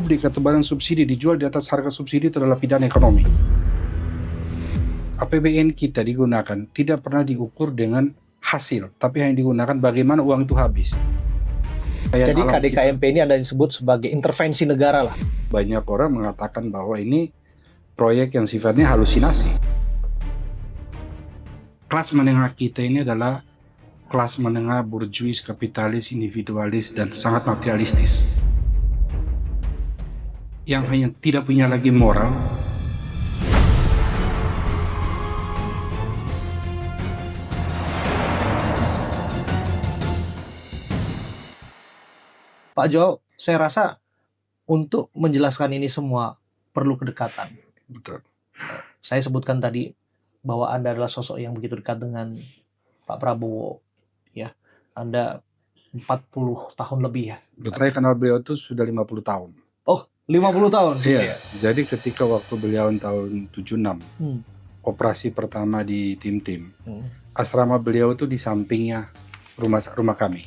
publik atau barang subsidi dijual di atas harga subsidi itu adalah pidana ekonomi. APBN kita digunakan tidak pernah diukur dengan hasil, tapi hanya digunakan bagaimana uang itu habis. Jadi KDKMP ini ada disebut sebagai intervensi negara lah. Banyak orang mengatakan bahwa ini proyek yang sifatnya halusinasi. Kelas menengah kita ini adalah kelas menengah burjuis, kapitalis, individualis, dan sangat materialistis. Yang hanya tidak punya lagi moral. Pak Jo, saya rasa untuk menjelaskan ini semua perlu kedekatan. Betul. Saya sebutkan tadi bahwa Anda adalah sosok yang begitu dekat dengan Pak Prabowo. Ya, Anda 40 tahun lebih ya. Saya kenal beliau itu sudah 50 tahun. Oh, 50 tahun sih. Iya. Jadi ketika waktu beliau tahun 76, operasi pertama di tim-tim, asrama beliau itu di sampingnya rumah kami.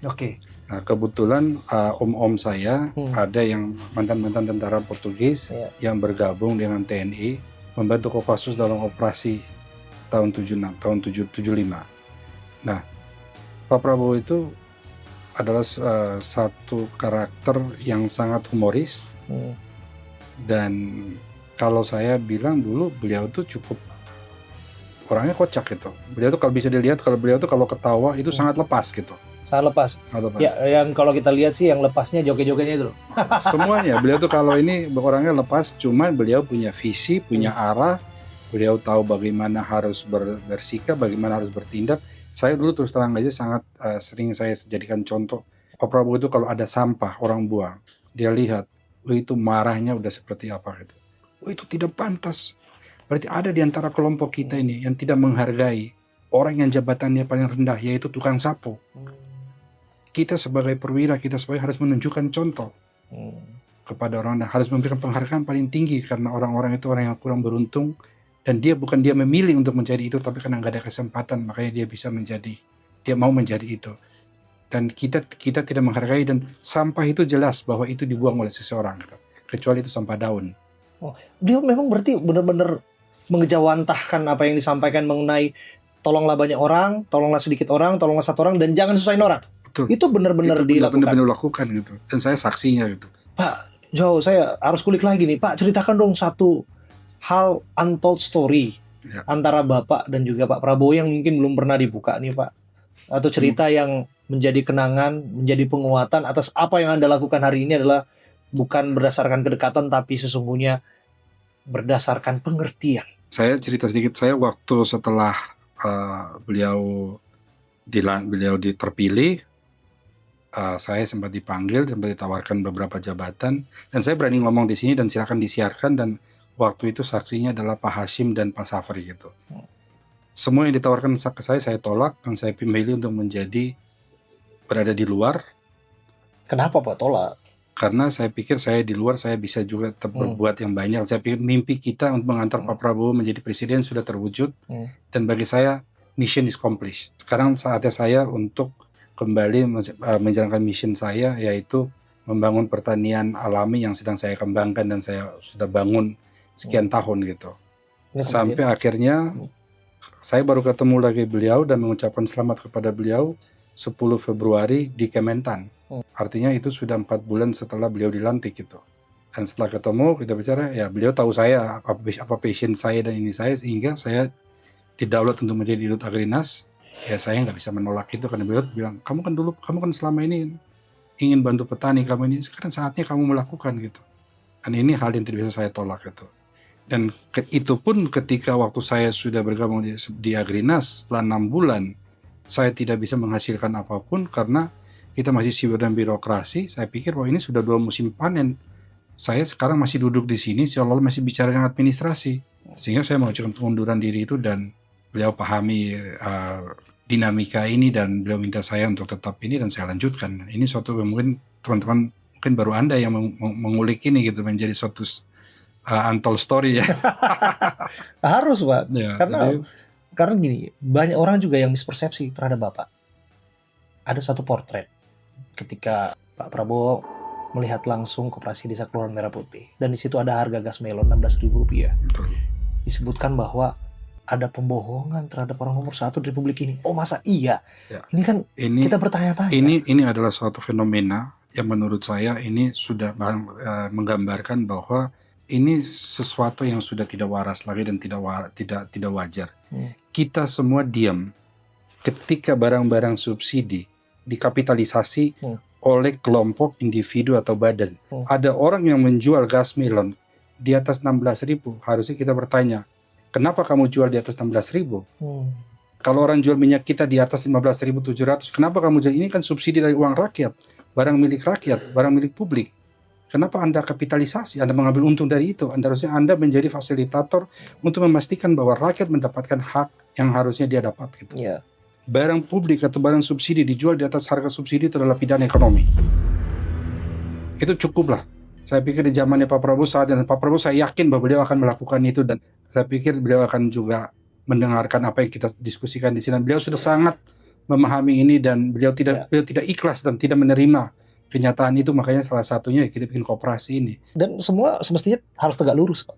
Oke. Nah, kebetulan om-om saya ada yang mantan-mantan tentara Portugis yang bergabung dengan TNI membantu Kopassus dalam operasi tahun 76, tahun 75. Nah, Pak Prabowo itu adalah satu karakter yang sangat humoris dan kalau saya bilang dulu beliau tuh cukup orangnya kocak gitu. Beliau tuh kalau bisa dilihat kalau beliau tuh kalau ketawa itu sangat lepas gitu. Sangat lepas. Ya, yang kalau kita lihat sih yang lepasnya joget-jogetnya itu loh. Semuanya. Beliau tuh kalau ini orangnya lepas, cuman beliau punya visi, punya arah. Beliau tahu bagaimana harus bersikap, bagaimana harus bertindak. Saya dulu terus terang aja sangat sering saya jadikan contoh. Pak Prabowo itu kalau ada sampah orang buang, dia lihat, itu marahnya udah seperti apa gitu. Itu tidak pantas. Berarti ada di antara kelompok kita ini yang tidak menghargai orang yang jabatannya paling rendah, yaitu tukang sapu. Kita sebagai perwira, kita sebagai harus menunjukkan contoh kepada orang dan harus memberikan penghargaan paling tinggi karena orang-orang itu orang yang kurang beruntung dan dia memilih untuk menjadi itu tapi karena nggak ada kesempatan makanya dia mau menjadi itu dan kita tidak menghargai dan sampah itu jelas bahwa itu dibuang oleh seseorang gitu. Kecuali itu sampah daun. Oh, dia memang berarti benar-benar mengejawantahkan apa yang disampaikan mengenai tolonglah banyak orang, tolonglah sedikit orang, tolonglah satu orang dan jangan susahin orang. Betul. Itu benar-benar dilakukan gitu. Dan saya saksinya gitu. Pak Jo, saya harus kulik lagi nih. Pak, ceritakan dong satu hal untold story antara Bapak dan juga Pak Prabowo yang mungkin belum pernah dibuka nih Pak. Atau cerita yang menjadi kenangan, menjadi penguatan atas apa yang Anda lakukan hari ini adalah bukan berdasarkan kedekatan tapi sesungguhnya berdasarkan pengertian. Saya cerita sedikit. Saya waktu setelah beliau terpilih, saya sempat dipanggil, sempat ditawarkan beberapa jabatan, dan saya berani ngomong di sini dan silakan disiarkan. Dan waktu itu saksinya adalah Pak Hashim dan Pak Safri gitu. Semua yang ditawarkan ke saya tolak dan saya memilih untuk berada di luar. Kenapa Pak tolak? Karena saya pikir saya di luar saya bisa juga berbuat yang banyak. Saya pikir mimpi kita untuk mengantar Pak Prabowo menjadi presiden sudah terwujud dan bagi saya mission is accomplished. Sekarang saatnya saya untuk kembali menjalankan mission saya, yaitu membangun pertanian alami yang sedang saya kembangkan dan saya sudah bangun sekian tahun gitu. Sampai akhirnya saya baru ketemu lagi beliau dan mengucapkan selamat kepada beliau 10 Februari di Kementan. Artinya itu sudah 4 bulan setelah beliau dilantik gitu. Dan setelah ketemu kita bicara, ya beliau tahu saya apa passion saya dan ini saya, sehingga saya didaulat untuk menjadi Dirut Agrinas. Ya saya nggak bisa menolak itu karena beliau bilang, kamu kan selama ini ingin bantu petani, kamu ini sekarang saatnya kamu melakukan gitu. Dan ini hal yang tidak bisa saya tolak gitu. Dan itu pun ketika waktu saya sudah bergabung di Agrinas setelah 6 bulan, saya tidak bisa menghasilkan apapun karena kita masih sibuk dengan birokrasi. Saya pikir bahwa ini sudah 2 musim panen. Saya sekarang masih duduk di sini, seolah-olah masih bicara dengan administrasi. Sehingga saya mengajukan pengunduran diri itu dan beliau pahami dinamika ini dan beliau minta saya untuk tetap ini dan saya lanjutkan. Ini suatu yang mungkin teman-teman mungkin baru Anda yang mengulik ini gitu menjadi suatu untold story ya. Harus Pak. Ya, karena gini, banyak orang juga yang mispersepsi terhadap Bapak. Ada satu potret ketika Pak Prabowo melihat langsung Koperasi Desa Kelurahan Merah Putih. Dan di situ ada harga gas melon Rp16.000. Disebutkan bahwa ada pembohongan terhadap orang nomor 1 di Republik ini. Oh masa iya? Ya. Ini kan kita bertanya-tanya. Ini adalah suatu fenomena yang menurut saya ini sudah menggambarkan bahwa ini sesuatu yang sudah tidak waras lagi dan tidak wajar. Kita semua diam ketika barang-barang subsidi dikapitalisasi oleh kelompok individu atau badan. Ada orang yang menjual gas melon di atas 16.000, harusnya kita bertanya, kenapa kamu jual di atas 16.000? Kalau orang jual minyak kita di atas 15.700, kenapa kamu jual? Ini kan subsidi dari uang rakyat, barang milik rakyat, barang milik publik. Kenapa Anda kapitalisasi? Anda mengambil untung dari itu. Harusnya Anda menjadi fasilitator untuk memastikan bahwa rakyat mendapatkan hak yang harusnya dia dapat. Gitu. Yeah. Barang publik atau barang subsidi dijual di atas harga subsidi itu adalah pidana ekonomi. Itu cukuplah. Saya pikir di zamannya Pak Prabowo saat dan Pak Prabowo saya yakin bahwa beliau akan melakukan itu dan saya pikir beliau akan juga mendengarkan apa yang kita diskusikan di sini. Beliau sudah sangat memahami ini dan beliau tidak ikhlas dan tidak menerima kenyataan itu, makanya salah satunya kita bikin koperasi ini. Dan semua semestinya harus tegak lurus, Pak.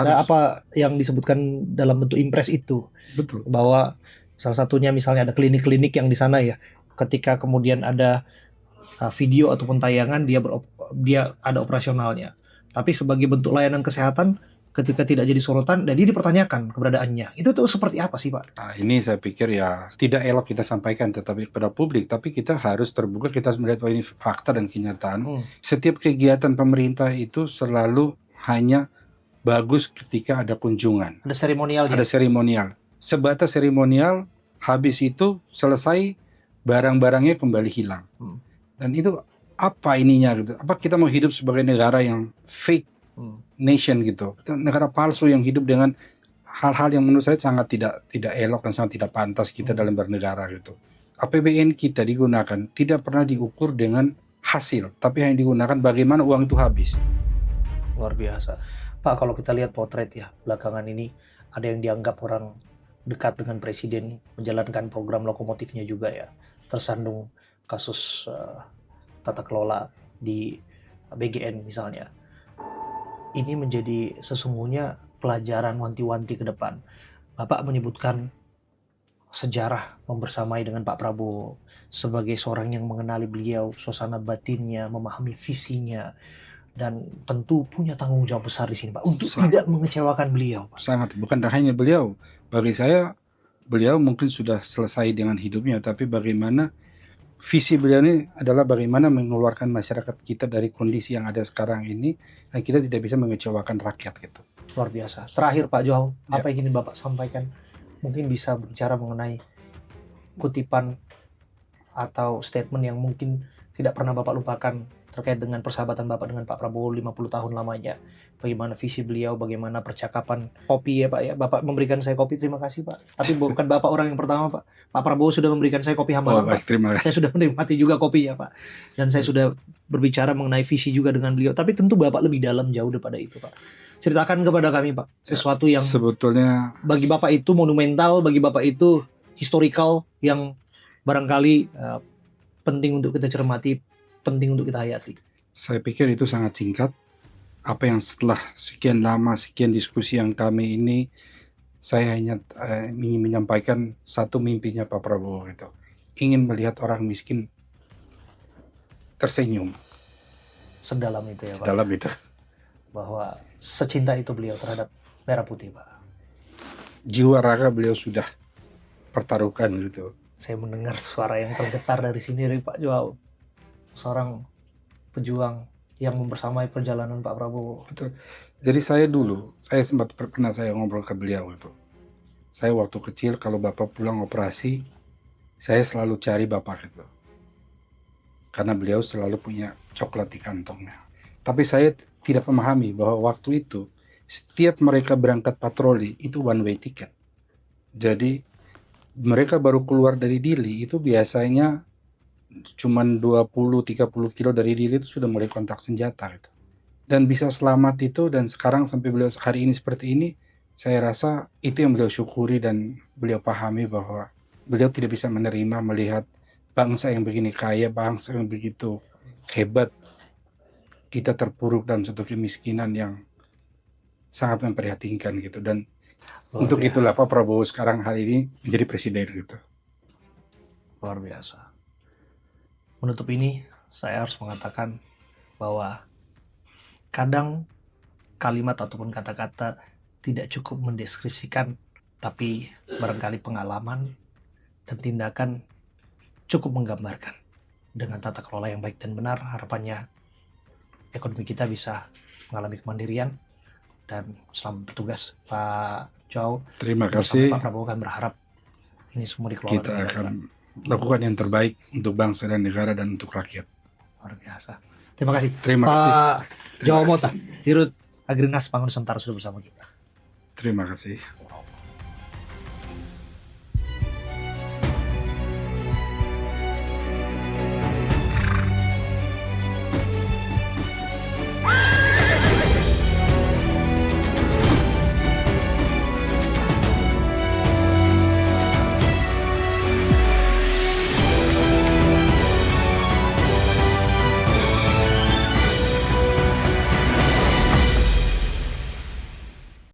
Nah, apa yang disebutkan dalam bentuk impres itu. Betul. Bahwa salah satunya misalnya ada klinik-klinik yang di sana ya, ketika kemudian ada video ataupun tayangan dia ada operasionalnya. Tapi sebagai bentuk layanan kesehatan ketika tidak jadi sorotan dan dia dipertanyakan keberadaannya. Itu tuh seperti apa sih, Pak? Nah, ini saya pikir ya tidak elok kita sampaikan tetapi kepada publik, tapi kita harus terbuka, kita harus melihat bahwa ini fakta dan kenyataan. Setiap kegiatan pemerintah itu selalu hanya bagus ketika ada kunjungan. Ada seremonialnya. Ada seremonial. Sebatas seremonial, habis itu selesai, barang-barangnya kembali hilang. Dan itu apa ininya gitu? Apa kita mau hidup sebagai negara yang fake nation gitu, negara palsu yang hidup dengan hal-hal yang menurut saya sangat tidak elok dan sangat tidak pantas kita dalam bernegara gitu. APBN kita digunakan tidak pernah diukur dengan hasil, tapi hanya digunakan bagaimana uang itu habis. Luar biasa, Pak. Kalau kita lihat potret ya belakangan ini, ada yang dianggap orang dekat dengan presiden menjalankan program lokomotifnya juga ya, tersandung kasus tata kelola di BGN misalnya. Ini menjadi sesungguhnya pelajaran wanti-wanti ke depan. Bapak menyebutkan sejarah membersamai dengan Pak Prabowo sebagai seorang yang mengenali beliau, suasana batinnya, memahami visinya, dan tentu punya tanggung jawab besar di sini, Pak, untuk tidak mengecewakan beliau, Pak. Sangat, bukan hanya beliau. Bagi saya, beliau mungkin sudah selesai dengan hidupnya, tapi bagaimana visi beliau ini adalah bagaimana mengeluarkan masyarakat kita dari kondisi yang ada sekarang ini dan kita tidak bisa mengecewakan rakyat gitu. Luar biasa. Terakhir Pak Joao, apa yang ingin Bapak sampaikan? Mungkin bisa bicara mengenai kutipan atau statement yang mungkin tidak pernah Bapak lupakan terkait dengan persahabatan Bapak dengan Pak Prabowo 50 tahun lamanya. Bagaimana visi beliau, bagaimana percakapan kopi ya Pak ya. Bapak memberikan saya kopi, terima kasih Pak. Tapi bukan Bapak orang yang pertama Pak. Pak Prabowo sudah memberikan saya kopi hamba. Baik, terima kasih. Saya sudah menikmati juga kopinya Pak. Dan saya sudah berbicara mengenai visi juga dengan beliau. Tapi tentu Bapak lebih dalam jauh daripada itu Pak. Ceritakan kepada kami Pak. Sesuatu yang sebetulnya bagi Bapak itu monumental, bagi Bapak itu historical, yang barangkali penting untuk kita cermati, penting untuk kita hayati. Saya pikir itu sangat singkat. Apa yang setelah sekian lama, sekian diskusi yang kami ini, saya hanya ingin menyampaikan satu mimpinya Pak Prabowo gitu. Ingin melihat orang miskin tersenyum. Sedalam itu ya Pak. Sedalam itu. Bahwa secinta itu beliau terhadap Merah Putih Pak. Jiwa raga beliau sudah pertaruhkan gitu. Saya mendengar suara yang tergetar dari sini dari Pak Joao. Seorang pejuang yang membersamai perjalanan Pak Prabowo. Betul. Jadi saya sempat pernah saya ngobrol ke beliau itu. Saya waktu kecil kalau Bapak pulang operasi, saya selalu cari Bapak itu. Karena beliau selalu punya coklat di kantongnya. Tapi saya tidak memahami bahwa waktu itu setiap mereka berangkat patroli itu one way ticket. Jadi mereka baru keluar dari Dili itu biasanya cuman 20-30 kilo dari Dili itu sudah mulai kontak senjata gitu. Dan bisa selamat itu, dan sekarang sampai beliau hari ini seperti ini, saya rasa itu yang beliau syukuri dan beliau pahami bahwa beliau tidak bisa menerima melihat bangsa yang begini kaya, bangsa yang begitu hebat kita terpuruk dalam suatu kemiskinan yang sangat memprihatinkan gitu. Dan untuk itulah Pak Prabowo sekarang hari ini menjadi presiden gitu. Luar biasa. Menutup ini, saya harus mengatakan bahwa kadang kalimat ataupun kata-kata tidak cukup mendeskripsikan, tapi barangkali pengalaman dan tindakan cukup menggambarkan. Dengan tata kelola yang baik dan benar, harapannya ekonomi kita bisa mengalami kemandirian. Dan selamat bertugas Pak Joao. Terima kasih. Pak Prabowo kan berharap ini semua dikelola. Kita akan lakukan yang terbaik untuk bangsa dan negara dan untuk rakyat. Luar biasa. Terima kasih. Terima kasih. Pak Joao Mota, Dirut Agrinas Pangan Nusantara sudah bersama kita. Terima kasih.